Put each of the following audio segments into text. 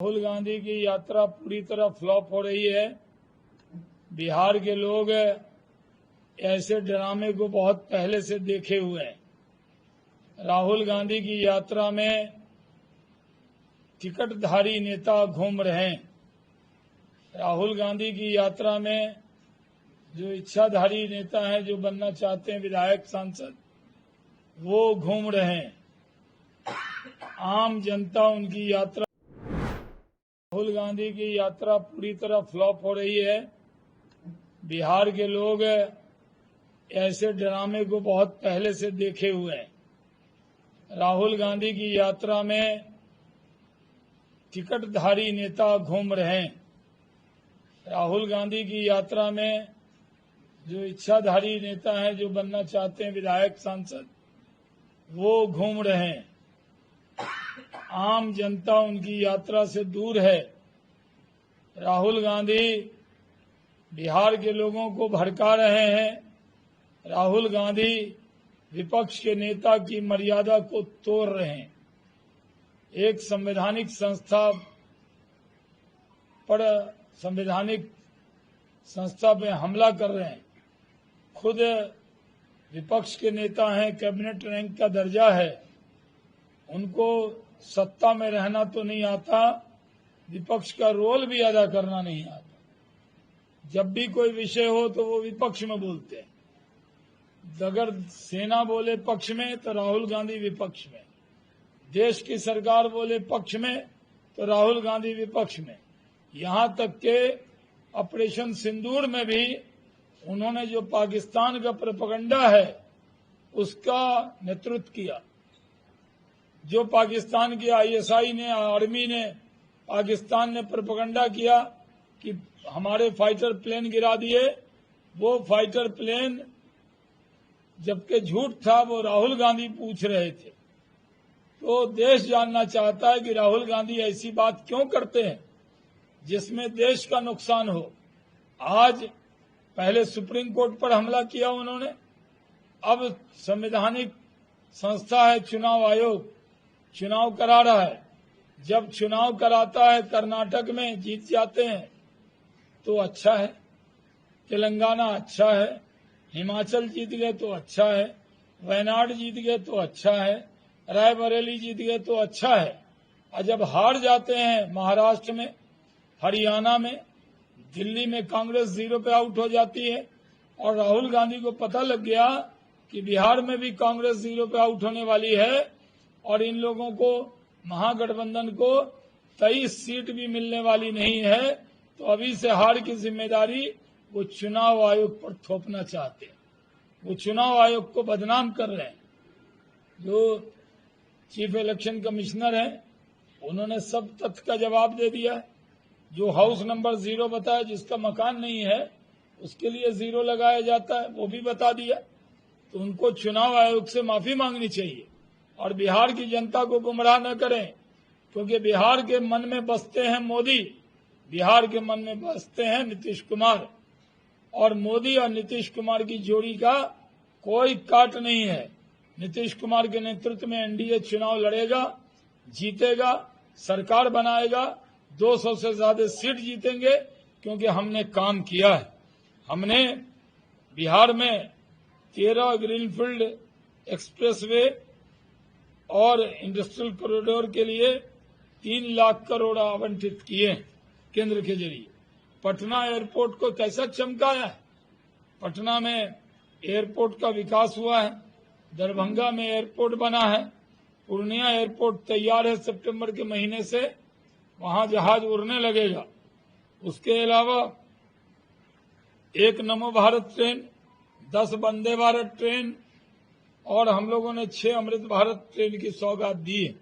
राहुल गांधी की यात्रा पूरी तरह फ्लॉप हो रही है। बिहार के लोग ऐसे ड्रामे को बहुत पहले से देखे हुए हैं। राहुल गांधी की यात्रा में टिकटधारी नेता घूम रहे हैं। राहुल गांधी की यात्रा में जो इच्छाधारी नेता हैं, जो बनना चाहते हैं विधायक सांसद, वो घूम रहे हैं। आम जनता उनकी यात्रा राहुल गांधी की यात्रा पूरी तरह फ्लॉप हो रही है। बिहार के लोग ऐसे ड्रामे को बहुत पहले से देखे हुए हैं। राहुल गांधी की यात्रा में टिकटधारी नेता घूम रहे हैं। राहुल गांधी की यात्रा में जो इच्छाधारी नेता हैं, जो बनना चाहते हैं विधायक सांसद, वो घूम रहे हैं। आम जनता उनकी यात्रा से दूर है। राहुल गांधी बिहार के लोगों को भड़का रहे हैं। राहुल गांधी विपक्ष के नेता की मर्यादा को तोड़ रहे हैं। एक संवैधानिक संस्था पे हमला कर रहे हैं। खुद विपक्ष के नेता हैं, कैबिनेट रैंक का दर्जा है, उनको सत्ता में रहना तो नहीं आता, विपक्ष का रोल भी अदा करना नहीं आता। जब भी कोई विषय हो तो वो विपक्ष में बोलते हैं। अगर सेना बोले पक्ष में तो राहुल गांधी विपक्ष में, देश की सरकार बोले पक्ष में तो राहुल गांधी विपक्ष में। यहां तक के ऑपरेशन सिंदूर में भी उन्होंने जो पाकिस्तान का प्रोपेगेंडा है उसका नेतृत्व किया। जो पाकिस्तान की आईएसआई ने, आर्मी ने, पाकिस्तान ने प्रोपेगेंडा किया कि हमारे फाइटर प्लेन गिरा दिए, वो फाइटर प्लेन जबकि झूठ था, वो राहुल गांधी पूछ रहे थे। तो देश जानना चाहता है कि राहुल गांधी ऐसी बात क्यों करते हैं जिसमें देश का नुकसान हो। आज पहले सुप्रीम कोर्ट पर हमला किया उन्होंने, अब संवैधानिक संस्था है चुनाव आयोग, चुनाव करा रहा है। जब चुनाव कराता है, कर्नाटक में जीत जाते हैं तो अच्छा है, तेलंगाना अच्छा है, हिमाचल जीत गए तो अच्छा है, वायनाड जीत गए तो अच्छा है, रायबरेली जीत गए तो अच्छा है। और जब हार जाते हैं महाराष्ट्र में, हरियाणा में, दिल्ली में कांग्रेस 0 पे आउट हो जाती है, और राहुल गांधी को पता लग गया कि बिहार में भी कांग्रेस 0 पे आउट होने वाली है और इन लोगों को, महागठबंधन को 23 सीट भी मिलने वाली नहीं है, तो अभी से हार की जिम्मेदारी वो चुनाव आयोग पर थोपना चाहते हैं। वो चुनाव आयोग को बदनाम कर रहे हैं। जो चीफ इलेक्शन कमिश्नर हैं, उन्होंने सब तथ्य का जवाब दे दिया है। जो हाउस नंबर 0 बताया, जिसका मकान नहीं है उसके लिए 0 लगाया जाता है, वो भी बता दिया। तो उनको चुनाव आयोग से माफी मांगनी चाहिए और बिहार की जनता को गुमराह न करें, क्योंकि बिहार के मन में बसते हैं मोदी, बिहार के मन में बसते हैं नीतीश कुमार, और मोदी और नीतीश कुमार की जोड़ी का कोई काट नहीं है। नीतीश कुमार के नेतृत्व में एनडीए चुनाव लड़ेगा, जीतेगा, सरकार बनाएगा, 200 से ज्यादा सीट जीतेंगे, क्योंकि हमने काम किया है। हमने बिहार में 13 ग्रीनफील्ड एक्सप्रेसवे और इंडस्ट्रियल कॉरिडोर के लिए 3 लाख करोड़ आवंटित किए केंद्र के जरिए। पटना एयरपोर्ट को कैसा चमकाया है। पटना में एयरपोर्ट का विकास हुआ है, दरभंगा में एयरपोर्ट बना है, पूर्णिया एयरपोर्ट तैयार है, सितंबर के महीने से वहां जहाज उड़ने लगेगा। उसके अलावा 1 नमो भारत ट्रेन, 10 वंदे भारत ट्रेन, और हम लोगों ने 6 अमृत भारत ट्रेन की सौगात दी है।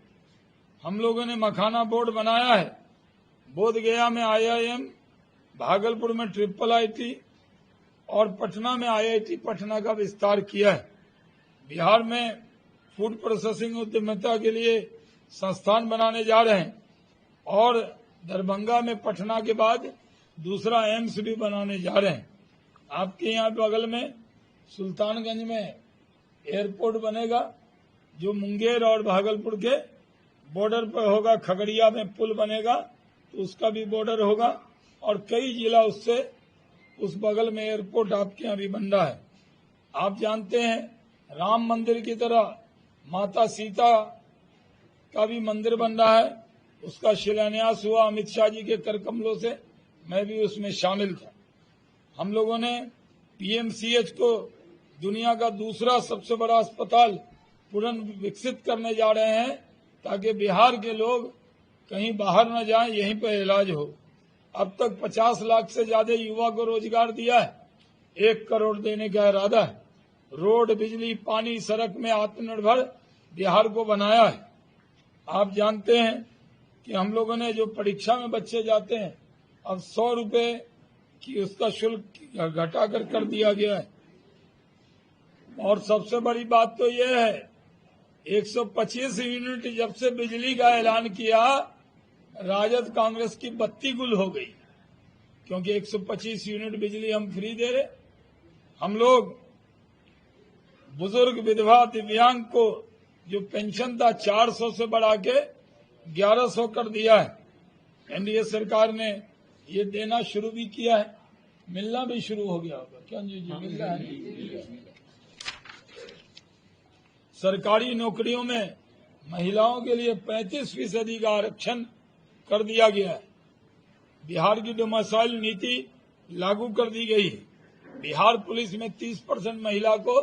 हम लोगों ने मखाना बोर्ड बनाया है। बोधगया में IIM, भागलपुर में IIIT और पटना में IIT पटना का विस्तार किया है। बिहार में फूड प्रोसेसिंग उद्यमिता के लिए संस्थान बनाने जा रहे हैं, और दरभंगा में पटना के बाद दूसरा एम्स भी बनाने जा रहे हैं। आपके यहाँ बगल में सुल्तानगंज में एयरपोर्ट बनेगा, जो मुंगेर और भागलपुर के बॉर्डर पर होगा। खगड़िया में पुल बनेगा, तो उसका भी बॉर्डर होगा और कई जिला उससे उस बगल में एयरपोर्ट आपके यहाँ भी बन रहा है। आप जानते हैं राम मंदिर की तरह माता सीता का भी मंदिर बन रहा है, उसका शिलान्यास हुआ अमित शाह जी के कर कमलों से, मैं भी उसमें शामिल था। हम लोगों ने पीएमसीएच को दुनिया का दूसरा सबसे बड़ा अस्पताल पुनर्विकसित करने जा रहे हैं ताकि बिहार के लोग कहीं बाहर न जाएं, यहीं पर इलाज हो। अब तक 50 लाख से ज्यादा युवा को रोजगार दिया है, 1 करोड़ देने का इरादा है। रोड, बिजली, पानी, सड़क में आत्मनिर्भर बिहार को बनाया है। आप जानते हैं कि हम लोगों ने जो परीक्षा में बच्चे जाते हैं अब 100 रुपए की उसका शुल्क घटाकर कर दिया गया है। और सबसे बड़ी बात तो यह है 125 यूनिट जब से बिजली का ऐलान किया, राजद कांग्रेस की बत्ती गुल हो गई, क्योंकि 125 यूनिट बिजली हम फ्री दे रहे। हम लोग बुजुर्ग, विधवा, दिव्यांग को जो पेंशन था 400 से बढ़ा के 1100 कर दिया है। एनडीए सरकार ने ये देना शुरू भी किया है, मिलना भी शुरू हो गया होगा। क्यों जी मिल रहा है। सरकारी नौकरियों में महिलाओं के लिए 35% का आरक्षण कर दिया गया है। बिहार की डोमिसाइल नीति लागू कर दी गई है। बिहार पुलिस में 30% महिला को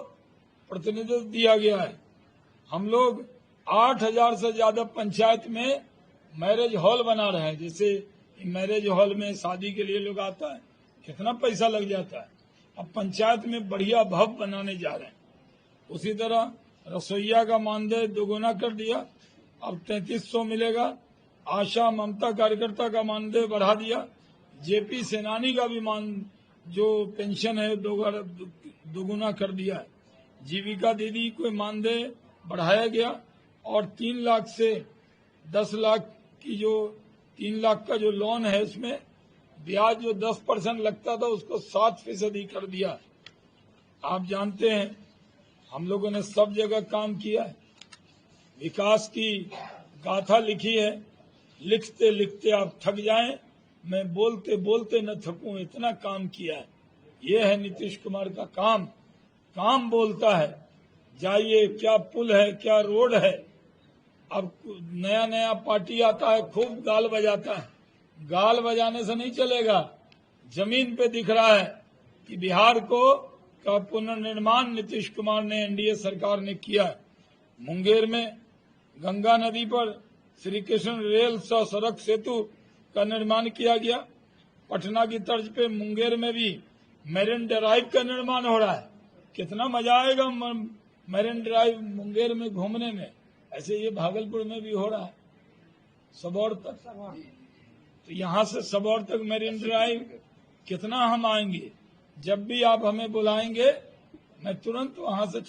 प्रतिनिधित्व दिया गया है। हम लोग 8000 से ज्यादा पंचायत में मैरिज हॉल बना रहे हैं। जैसे मैरिज हॉल में शादी के लिए लोग आता है, कितना पैसा लग जाता है, अब पंचायत में बढ़िया भवन बनाने जा रहे हैं। उसी तरह रसोईया का मानदेय दोगुना कर दिया, अब 3300 मिलेगा। आशा ममता कार्यकर्ता का मानदेय बढ़ा दिया। जेपी सेनानी का भी जो पेंशन है दोगुना कर दिया है। जीविका दीदी को मानदेय बढ़ाया गया और 3 लाख से 10 लाख की जो 3 लाख का जो लोन है उसमें ब्याज जो 10% लगता था उसको 7% कर दिया। आप जानते हैं हम लोगों ने सब जगह काम किया है, विकास की गाथा लिखी है। लिखते लिखते आप थक जाएं, मैं बोलते बोलते न थकूं, इतना काम किया है। ये है नीतीश कुमार का काम। काम बोलता है। जाइए, क्या पुल है, क्या रोड है। अब नया नया पार्टी आता है, खूब गाल बजाता है। गाल बजाने से नहीं चलेगा, जमीन पे दिख रहा है कि बिहार का पुनर्निर्माण नीतीश कुमार ने, एनडीए सरकार ने किया है। मुंगेर में गंगा नदी पर श्री कृष्ण रेल सह सड़क सेतु का निर्माण किया गया। पटना की तर्ज पे मुंगेर में भी मैरिन ड्राइव का निर्माण हो रहा है। कितना मजा आएगा मैरिन ड्राइव मुंगेर में घूमने में। ऐसे ये भागलपुर में भी हो रहा है, सबौर तक। तो यहाँ से सबौर तक मैरिन ड्राइव, कितना हम आएंगे। जब भी आप हमें बुलाएंगे मैं तुरंत वहां से